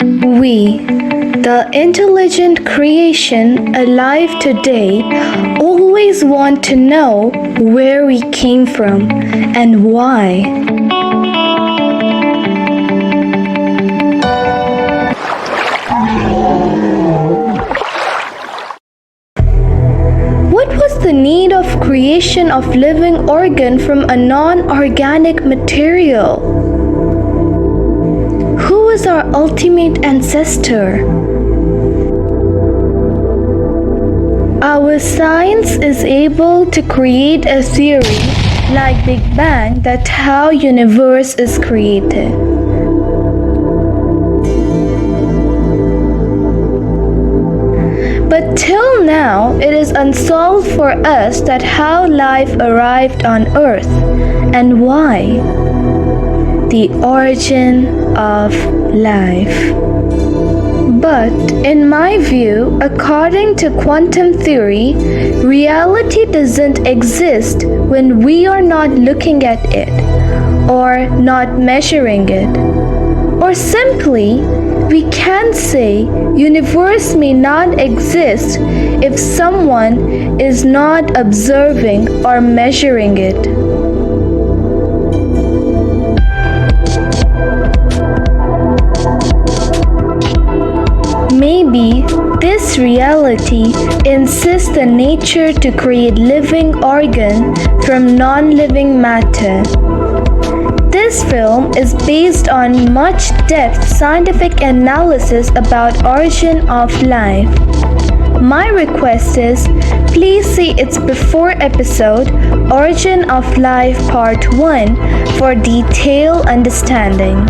We, the intelligent creation alive today, always want to know where we came from and why. What was the need of creation of living organ from a non-organic material? Who is our ultimate ancestor? Our science is able to create a theory like Big Bang that how universe is created. But till now, it is unsolved for us that how life arrived on Earth and why. The origin of life. But in my view, according to quantum theory, reality doesn't exist when we are not looking at it or not measuring it. Or simply, we can say universe may not exist if someone is not observing or measuring it. Maybe this reality insists the nature to create living organ from non-living matter. This film is based on much depth scientific analysis about origin of life. My request is, please see its before episode, Origin of Life Part 1 for detailed understanding.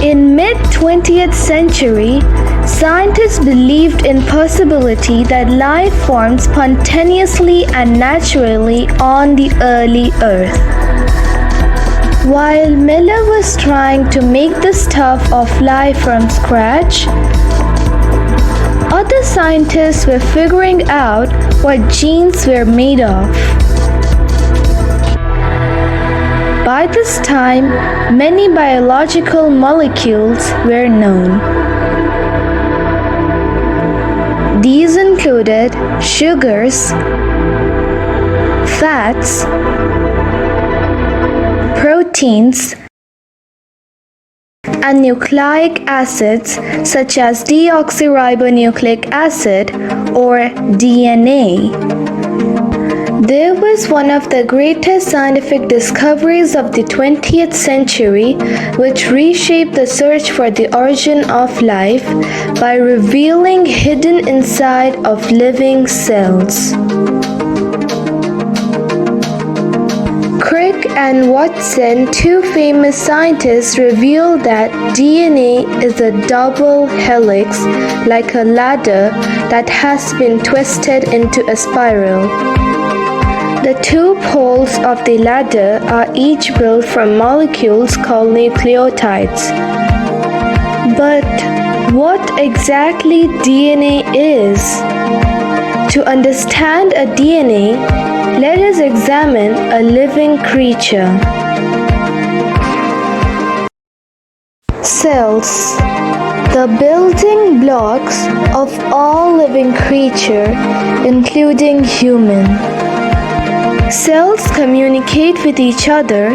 In mid-20th century, scientists believed in possibility that life formed spontaneously and naturally on the early Earth. While Miller was trying to make the stuff of life from scratch, other scientists were figuring out what genes were made of. By this time, many biological molecules were known. These included sugars, fats, proteins, and nucleic acids such as deoxyribonucleic acid or DNA. There was one of the greatest scientific discoveries of the 20th century which reshaped the search for the origin of life by revealing hidden inside of living cells. Crick and Watson, two famous scientists, revealed that DNA is a double helix like a ladder that has been twisted into a spiral. The two poles of the ladder are each built from molecules called nucleotides. But what exactly DNA is? To understand a DNA, let us examine a living creature. Cells, the building blocks of all living creatures, including human. Cells communicate with each other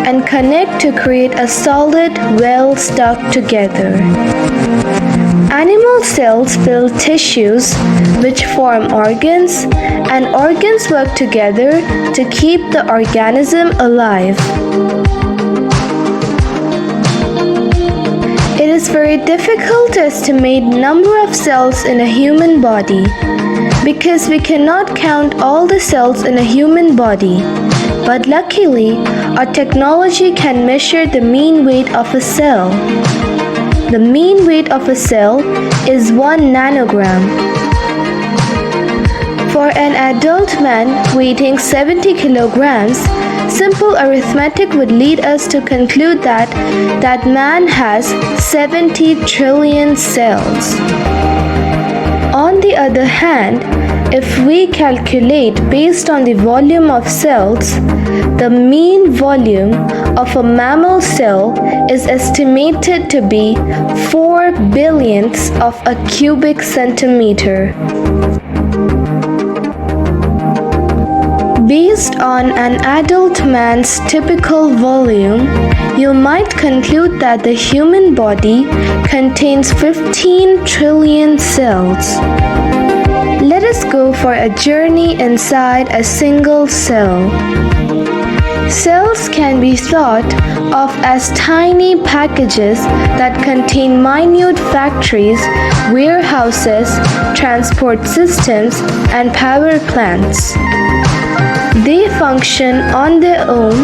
and connect to create a solid, well stuck together. Animal cells build tissues which form organs, and organs work together to keep the organism alive. It is very difficult to estimate number of cells in a human body, because we cannot count all the cells in a human body. But luckily, our technology can measure the mean weight of a cell. The mean weight of a cell is 1 nanogram. For an adult man weighing 70 kilograms, simple arithmetic would lead us to conclude that that man has 70 trillion cells. On the other hand, If we calculate based on the volume of cells, the mean volume of a mammal cell is estimated to be 4 billionths of a cubic centimeter. Based on an adult man's typical volume, you might conclude that the human body contains 15 trillion cells. Let us go for a journey inside a single cell. Cells can be thought of as tiny packages that contain minute factories, warehouses, transport systems, and power plants. They function on their own,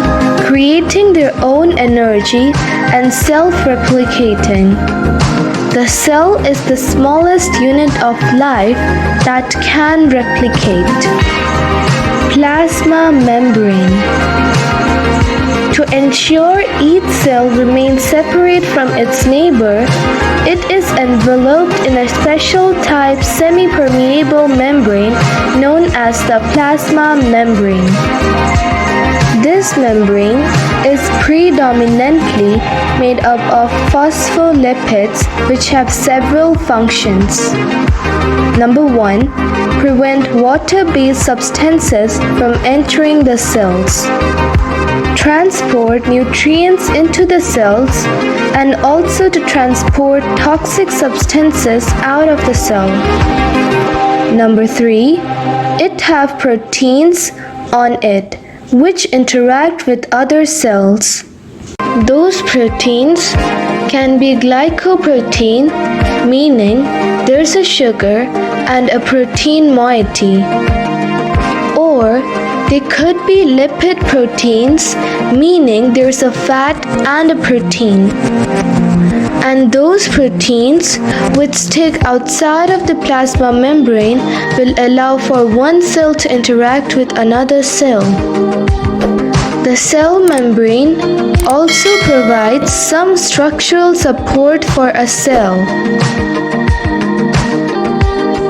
creating their own energy and self-replicating. The cell is the smallest unit of life that can replicate. Plasma membrane. To ensure each cell remains separate from its neighbor, it is enveloped in a special type semi-permeable membrane known as the plasma membrane. This membrane is predominantly made up of phospholipids which have several functions. Number 1, prevent water-based substances from entering the cells. Transport nutrients into the cells and also to transport toxic substances out of the cell. Number 3, it have proteins on it which interact with other cells. Those proteins can be glycoprotein, meaning there's a sugar and a protein moiety, or they could be lipid proteins, meaning there's a fat and a protein. And those proteins which stick outside of the plasma membrane will allow for one cell to interact with another cell. The cell membrane also provides some structural support for a cell.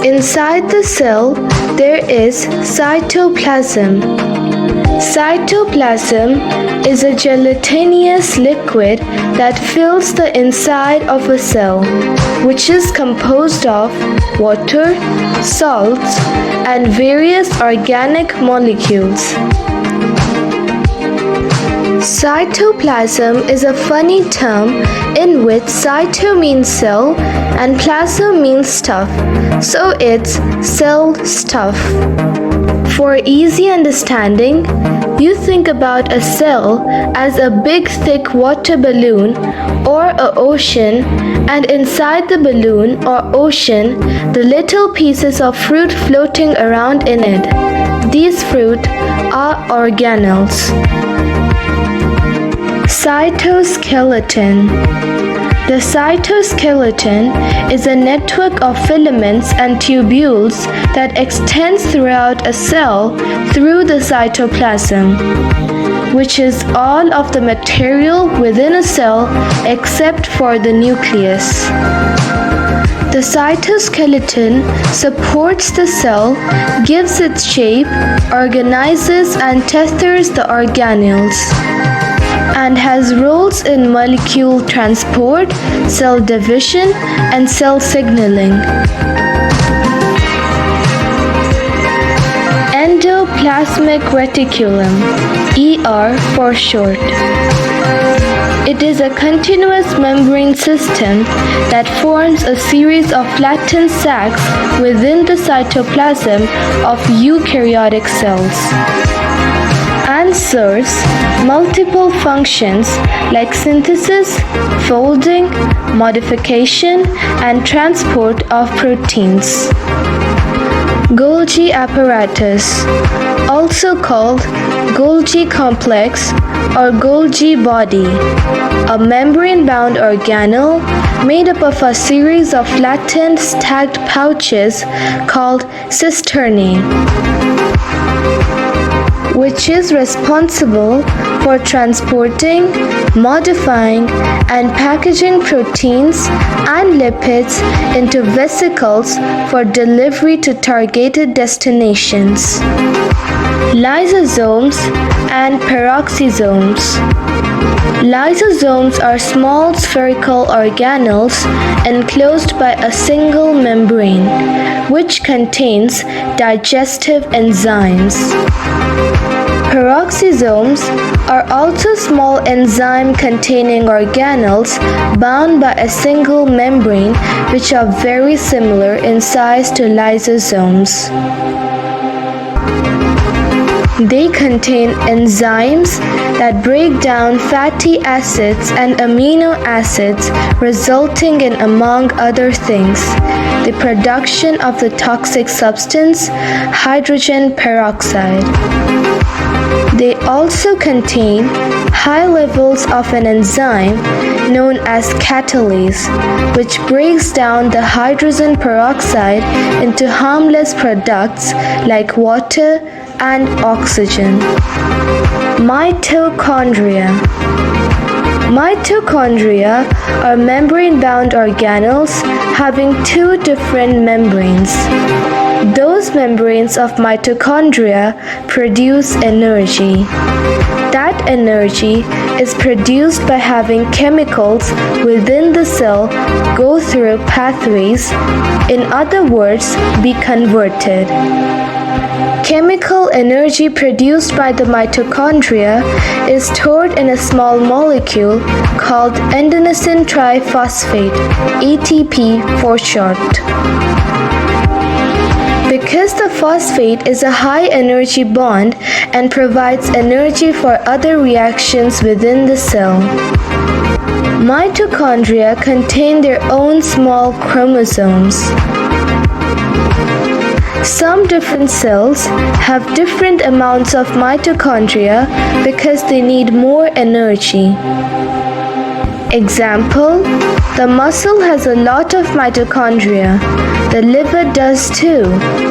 Inside the cell, there is cytoplasm. Cytoplasm is a gelatinous liquid that fills the inside of a cell, which is composed of water, salts, and various organic molecules. Cytoplasm is a funny term in which cyto means cell and plasm means stuff, so it's cell stuff. For easy understanding, you think about a cell as a big thick water balloon or an ocean, and inside the balloon or ocean, the little pieces of fruit floating around in it. These fruit are organelles. Cytoskeleton. The cytoskeleton is a network of filaments and tubules that extends throughout a cell through the cytoplasm, which is all of the material within a cell except for the nucleus. The cytoskeleton supports the cell, gives it shape, organizes and tethers the organelles, and has roles in molecule transport, cell division, and cell signaling. Endoplasmic reticulum, ER for short. It is a continuous membrane system that forms a series of flattened sacs within the cytoplasm of eukaryotic cells and serves multiple functions like synthesis, folding, modification, and transport of proteins. Golgi apparatus, also called Golgi complex or Golgi body, a membrane-bound organelle made up of a series of flattened stacked pouches called cisternae. which is responsible for transporting, modifying, and packaging proteins and lipids into vesicles for delivery to targeted destinations. Lysosomes and peroxisomes. Lysosomes are small spherical organelles enclosed by a single membrane, which contains digestive enzymes. Peroxisomes are also small enzyme-containing organelles bound by a single membrane, which are very similar in size to lysosomes. They contain enzymes that break down fatty acids and amino acids, resulting in, among other things, the production of the toxic substance hydrogen peroxide. They also contain high levels of an enzyme known as catalase, which breaks down the hydrogen peroxide into harmless products like water and oxygen. Mitochondria. Mitochondria are membrane-bound organelles having two different membranes. Those membranes of mitochondria produce energy. That energy is produced by having chemicals within the cell go through pathways, in other words, be converted. Chemical energy produced by the mitochondria is stored in a small molecule called adenosine triphosphate, ATP for short. Because the phosphate is a high-energy bond and provides energy for other reactions within the cell. Mitochondria contain their own small chromosomes. Some different cells have different amounts of mitochondria because they need more energy. Example, the muscle has a lot of mitochondria. The liver does too,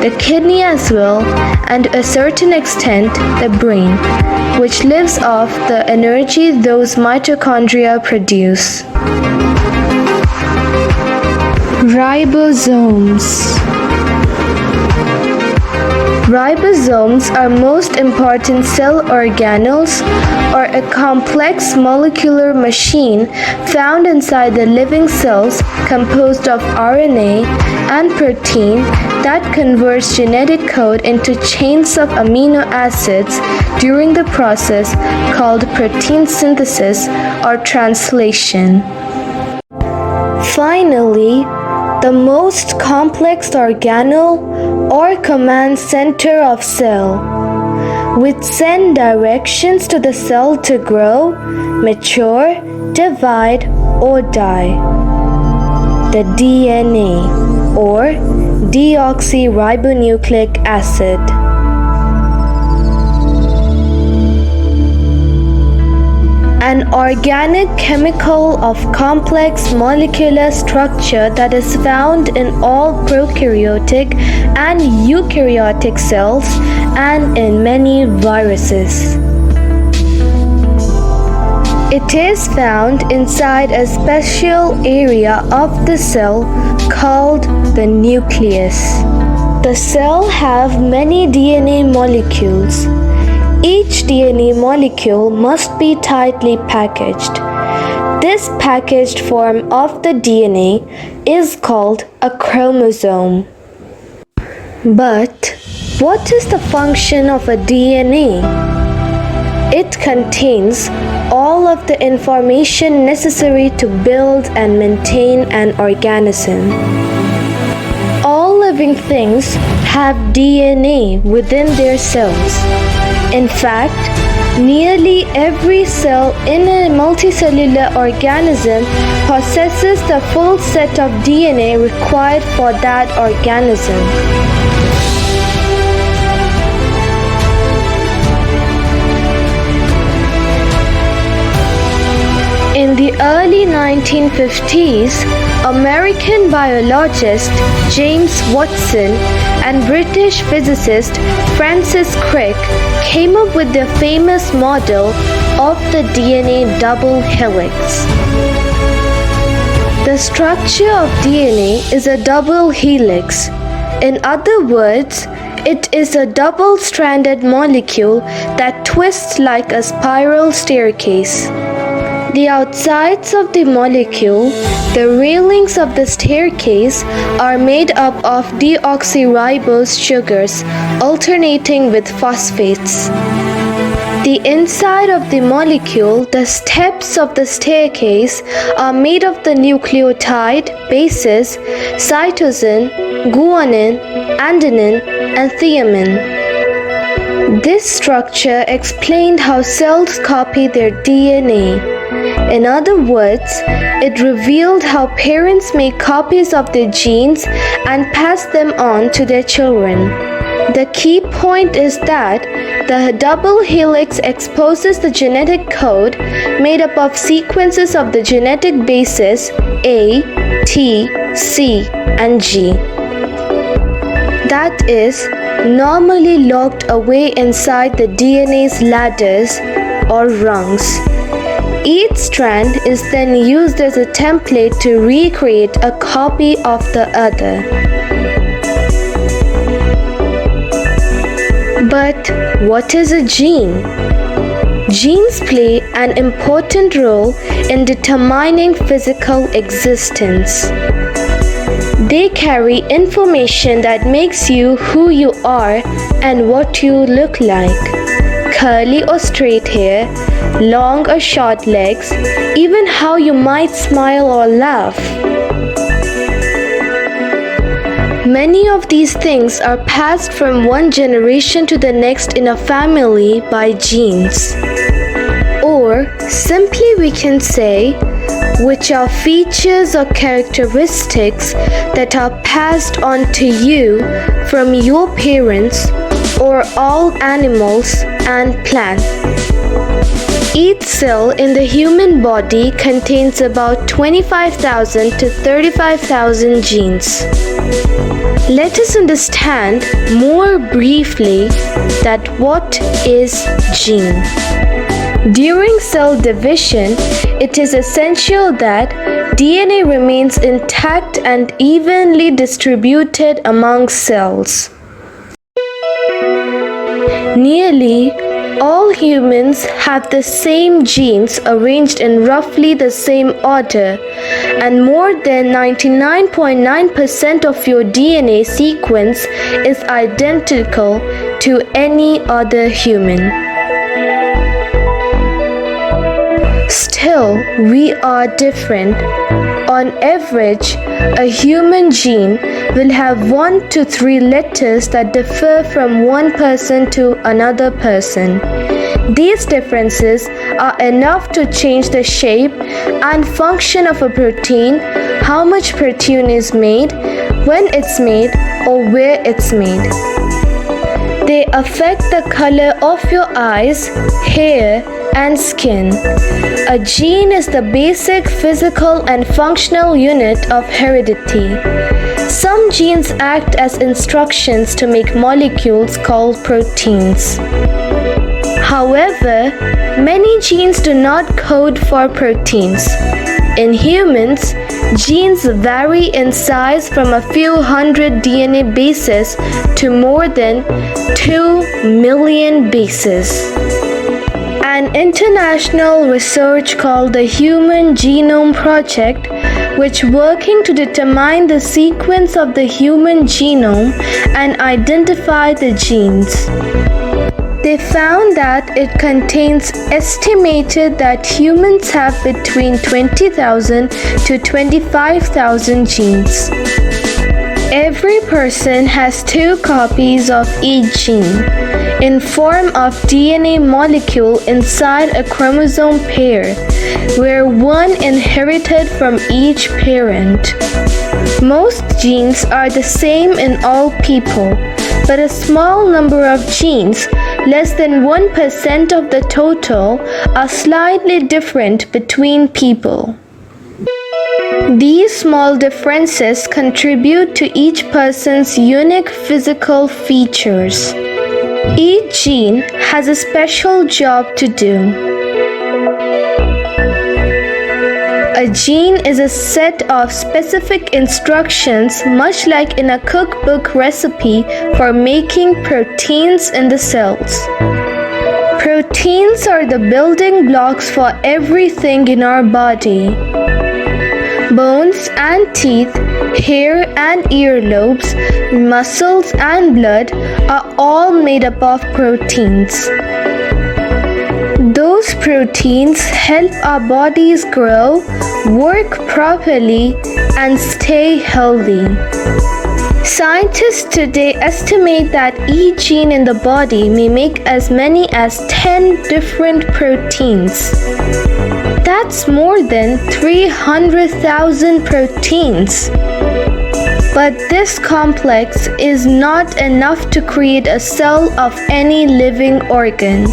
the kidney as well, and to a certain extent the brain, which lives off the energy those mitochondria produce. Ribosomes. Ribosomes are most important cell organelles, or a complex molecular machine found inside the living cells composed of RNA and protein that converts genetic code into chains of amino acids during the process called protein synthesis or translation. Finally, the most complex organelle or command center of cell, which send directions to the cell to grow, mature, divide, or die. The DNA, or deoxyribonucleic acid. An organic chemical of complex molecular structure that is found in all prokaryotic and eukaryotic cells and in many viruses. It is found inside a special area of the cell called the nucleus. The cell have many DNA molecules. Each DNA molecule must be tightly packaged. This packaged form of the DNA is called a chromosome. But what is the function of a DNA? It contains all of the information necessary to build and maintain an organism. All living things have DNA within their cells. In fact, nearly every cell in a multicellular organism possesses the full set of DNA required for that organism. In the early 1950s, a American biologist James Watson and British physicist Francis Crick came up with their famous model of the DNA double helix. The structure of DNA is a double helix. In other words, it is a double-stranded molecule that twists like a spiral staircase. The outsides of the molecule, the railings of the staircase, are made up of deoxyribose sugars alternating with phosphates. The inside of the molecule, the steps of the staircase, are made of the nucleotide bases cytosine, guanine, adenine, and thymine. This structure explained how cells copy their DNA. In other words, it revealed how parents make copies of their genes and pass them on to their children. The key point is that the double helix exposes the genetic code made up of sequences of the genetic bases A, T, C, and G. That is normally locked away inside the DNA's ladders or rungs. Each strand is then used as a template to recreate a copy of the other. But what is a gene? Genes play an important role in determining physical existence. They carry information that makes you who you are and what you look like. Curly or straight hair, long or short legs, even how you might smile or laugh. Many of these things are passed from one generation to the next in a family by genes. Or, simply we can say, which are features or characteristics that are passed on to you from your parents or all animals and plants. Each cell in the human body contains about 25,000 to 35,000 genes. Let us understand more briefly that what is gene. During cell division, it is essential that DNA remains intact and evenly distributed among cells. Nearly all humans have the same genes arranged in roughly the same order, and more than 99.9% of your DNA sequence is identical to any other human. Still, we are different. On average, a human gene will have 1 to 3 letters that differ from one person to another person. These differences are enough to change the shape and function of a protein, how much protein is made, when it's made, or where it's made. They affect the color of your eyes, hair, and skin. A gene is the basic physical and functional unit of heredity. Some genes act as instructions to make molecules called proteins. However, many genes do not code for proteins. In humans, genes vary in size from a few hundred DNA bases to more than 2 million bases. An international research called the Human Genome Project, which working to determine the sequence of the human genome and identify the genes. They found that it contains estimated that humans have between 20,000 to 25,000 genes. Every person has 2 copies of each gene in form of DNA molecule inside a chromosome pair, where one inherited from each parent. Most genes are the same in all people, but a small number of genes, less than 1% of the total, are slightly different between people. These small differences contribute to each person's unique physical features. Each gene has a special job to do. A gene is a set of specific instructions, much like in a cookbook recipe for making proteins in the cells. Proteins are the building blocks for everything in our body. Bones and teeth, hair and earlobes, muscles and blood are all made up of proteins. Those proteins help our bodies grow, work properly, and stay healthy. Scientists today estimate that each gene in the body may make as many as 10 different proteins. That's more than 300,000 proteins. But this complex is not enough to create a cell of any living organ.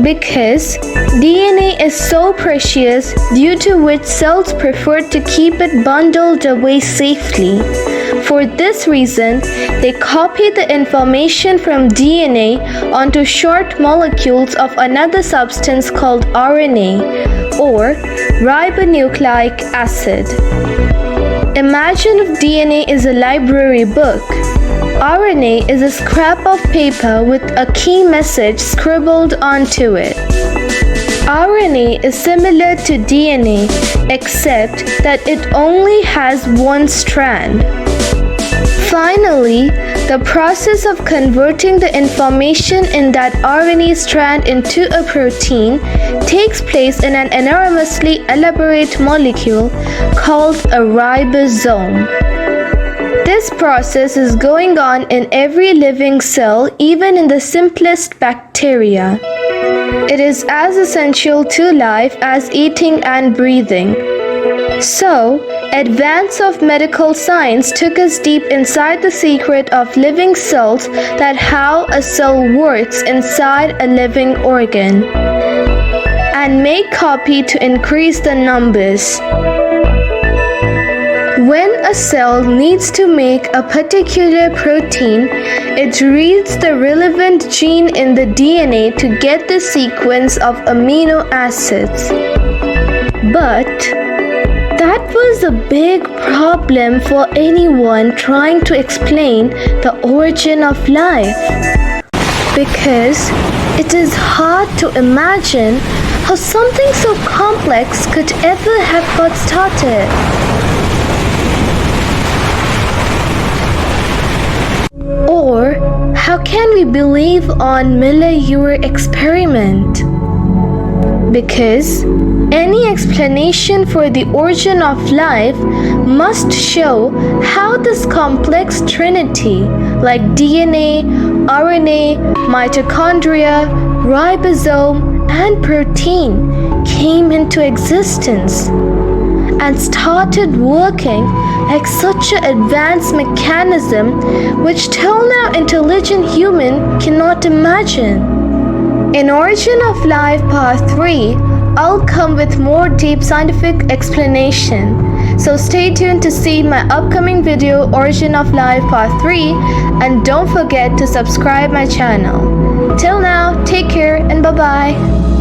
Because DNA is so precious, due to which cells prefer to keep it bundled away safely. For this reason, they copy the information from DNA onto short molecules of another substance called RNA, or ribonucleic acid. Imagine if DNA is a library book. RNA is a scrap of paper with a key message scribbled onto it. RNA is similar to DNA, except that it only has one strand. Finally, the process of converting the information in that RNA strand into a protein takes place in an enormously elaborate molecule called a ribosome. This process is going on in every living cell, even in the simplest bacteria. It is as essential to life as eating and breathing. So, advance of medical science took us deep inside the secret of living cells, that how a cell works inside a living organ, and make copy to increase the numbers. When a cell needs to make a particular protein, it reads the relevant gene in the DNA to get the sequence of amino acids. But that was a big problem for anyone trying to explain the origin of life, because it is hard to imagine how something so complex could ever have got started. Or how can we believe on Miller-Urey experiment? Because any explanation for the origin of life must show how this complex trinity, like DNA, RNA, mitochondria, ribosome, and protein, came into existence and started working like such an advanced mechanism which till now intelligent human cannot imagine. In Origin of Life Part 3, I'll come with more deep scientific explanation. So stay tuned to see my upcoming video Origin of Life Part 3, and don't forget to subscribe my channel. Till now, take care and bye-bye.